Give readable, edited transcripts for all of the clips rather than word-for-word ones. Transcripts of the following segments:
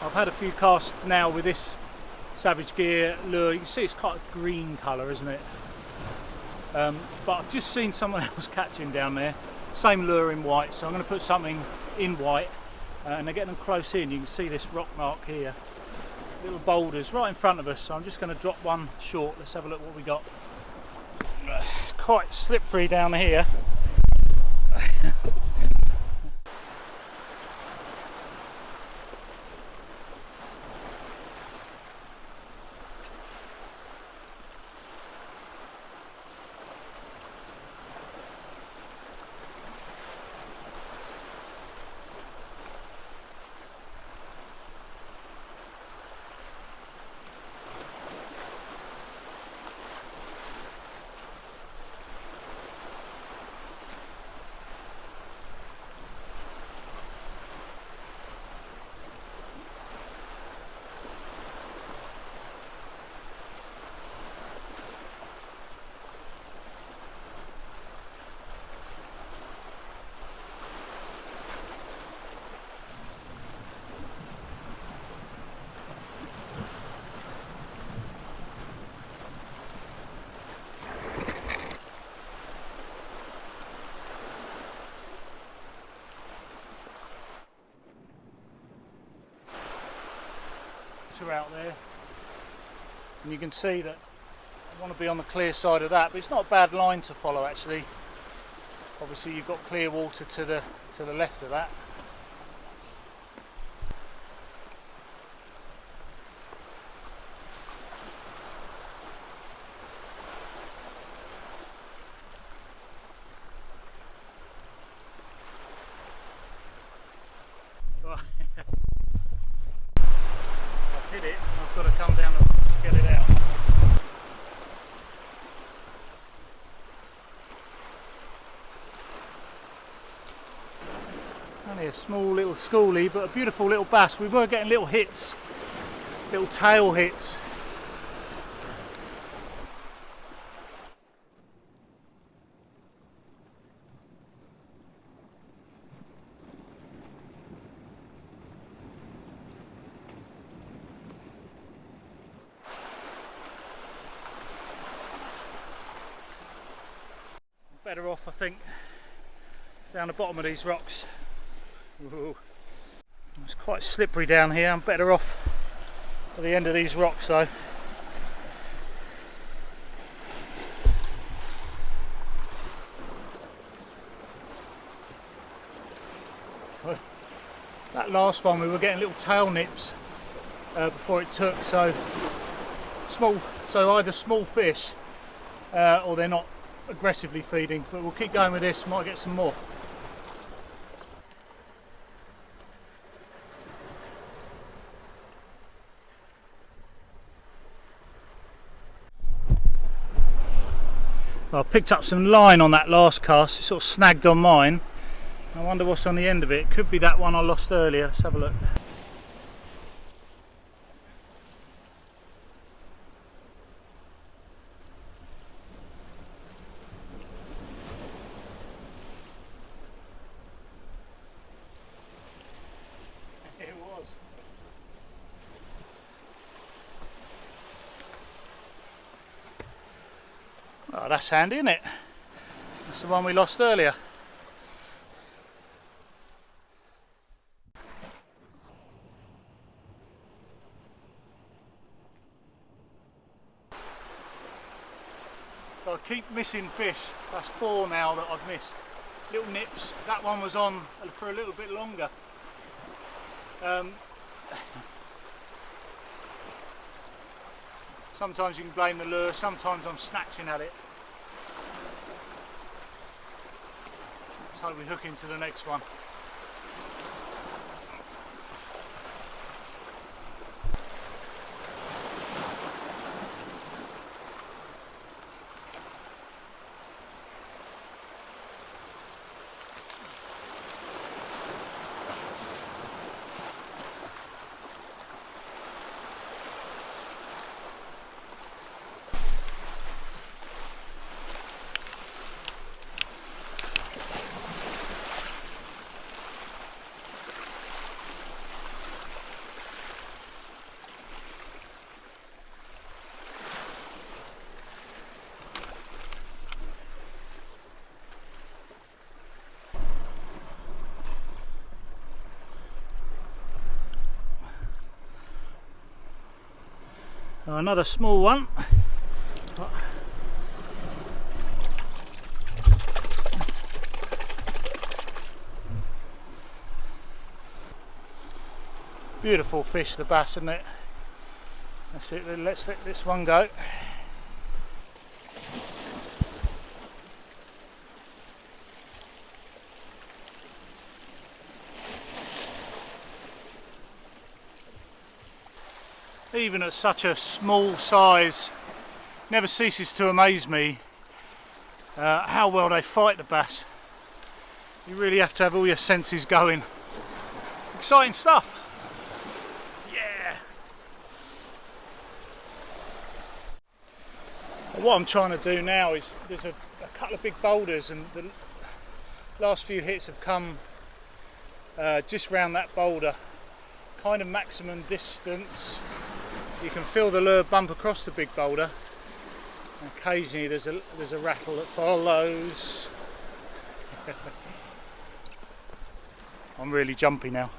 I've had a few casts now with this Savage Gear lure. You can see it's quite a green colour, isn't it? But I've just seen someone else catching down there. Same lure in white, so I'm going to put something in white. And they're getting them close in. You can see this rock mark here. Little boulders right in front of us, so I'm just going to drop one short. Let's have a look what we got. It's quite slippery down here. Out there, and you can see that I want to be on the clear side of that, but it's not a bad line to follow actually. Obviously you've got clear water to the left of that. Hit it, I've got to come down to get it out. Only a small little schoolie, but a beautiful little bass. We were getting little hits, little tail hits. Better off, I think, down the bottom of these rocks. Ooh. It's quite slippery down here. I'm better off at the end of these rocks though. So, that last one we were getting little tail nips before it took, so either small fish or they're not aggressively feeding, but we'll keep going with this, might get some more. Well, I picked up some line on that last cast. It sort of snagged on mine. I wonder what's on the end of it. It could be that one I lost earlier. Let's have a look. It was. Oh, that's handy, isn't it? That's the one we lost earlier. So I keep missing fish. That's 4 now that I've missed. Little nips. That one was on for a little bit longer. Sometimes you can blame the lure, sometimes I'm snatching at it. Let's hope we hook into the next one. So another small one. Beautiful fish, the bass, isn't it? That's it, let's let this one go. Even at such a small size, never ceases to amaze me how well they fight the bass. You really have to have all your senses going. Exciting stuff. Yeah. What I'm trying to do now is, there's a couple of big boulders, and the last few hits have come just round that boulder, kind of maximum distance. You can feel the lure bump across the big boulder. And occasionally there's a rattle that follows. I'm really jumpy now.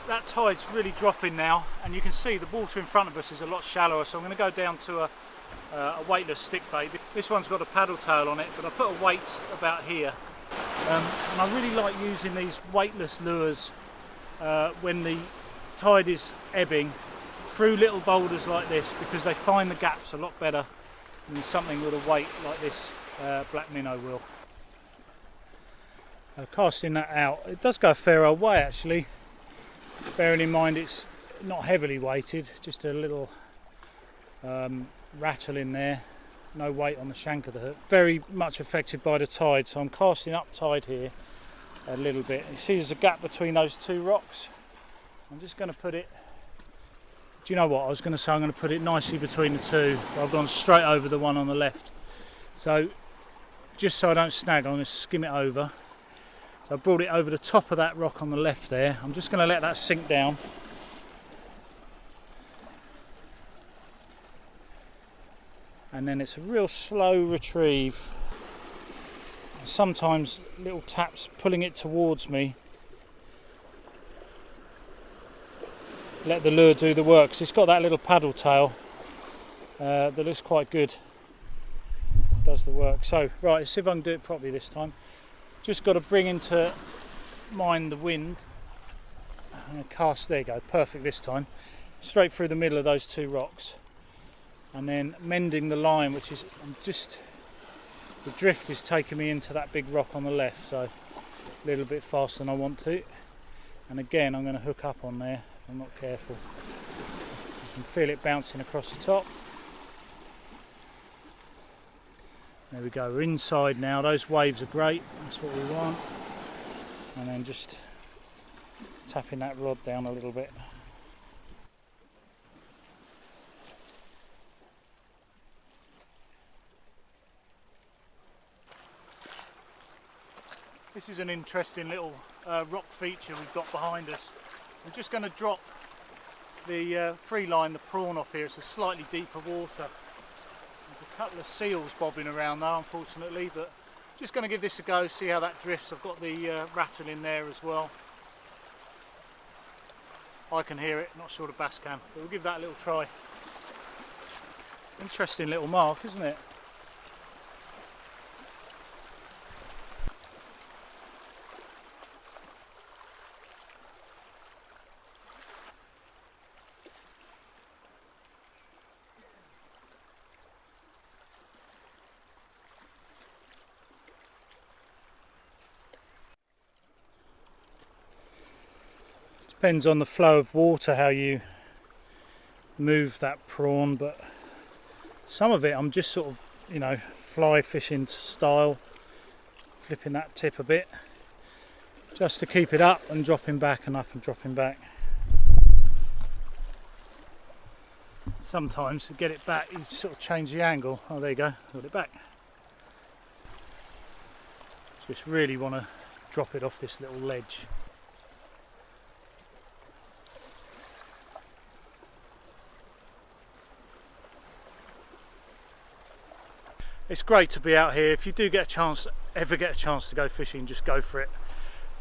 That tide's really dropping now, and you can see the water in front of us is a lot shallower, so I'm going to go down to a weightless stick bait. This one's got a paddle tail on it, but I put a weight about here, and I really like using these weightless lures when the tide is ebbing through little boulders like this, because they find the gaps a lot better than something with a weight like this black minnow will. Casting that out, it does go a fair old way actually. Bearing in mind it's not heavily weighted, just a little rattle in there, no weight on the shank of the hook. Very much affected by the tide, so I'm casting up tide here a little bit. You see there's a gap between those two rocks. I'm just going to put it, do you know what, I was going to say I'm going to put it nicely between the two, but I've gone straight over the one on the left. So just so I don't snag, I'm going to skim it over. So I brought it over the top of that rock on the left there. I'm just going to let that sink down. And then it's a real slow retrieve. Sometimes little taps pulling it towards me. Let the lure do the work, because it's got that little paddle tail that looks quite good. Does the work. So, right, let's see if I can do it properly this time. Just got to bring into mind the wind. I'm going to cast, there you go, perfect this time. Straight through the middle of those two rocks. And then mending the line, which is the drift is taking me into that big rock on the left, so a little bit faster than I want to. And again, I'm going to hook up on there if I'm not careful. You can feel it bouncing across the top. There we go, we're inside now. Those waves are great, that's what we want. And then just tapping that rod down a little bit. This is an interesting little rock feature we've got behind us. I'm just going to drop the free line, the prawn off here. It's a slightly deeper water. There's a couple of seals bobbing around though, unfortunately, but just going to give this a go, see how that drifts. I've got the rattle in there as well. I can hear it, not sure the bass can, but we'll give that a little try. Interesting little mark, isn't it? Depends on the flow of water how you move that prawn, but some of it I'm just sort of, you know, fly fishing style, flipping that tip a bit just to keep it up and dropping back and up and dropping back. Sometimes to get it back you sort of change the angle. Oh, there you go, got it back. Just really want to drop it off this little ledge. It's great to be out here. If you do get a chance, ever get a chance to go fishing, just go for it.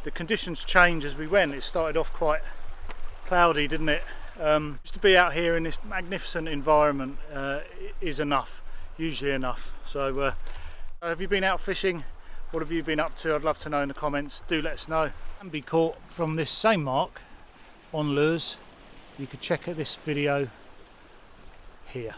The conditions changed as we went. It started off quite cloudy, didn't it? Just to be out here in this magnificent environment is enough, usually enough. So have you been out fishing? What have you been up to? I'd love to know in the comments. Do let us know. And be caught from this same mark on lures. You could check out this video here.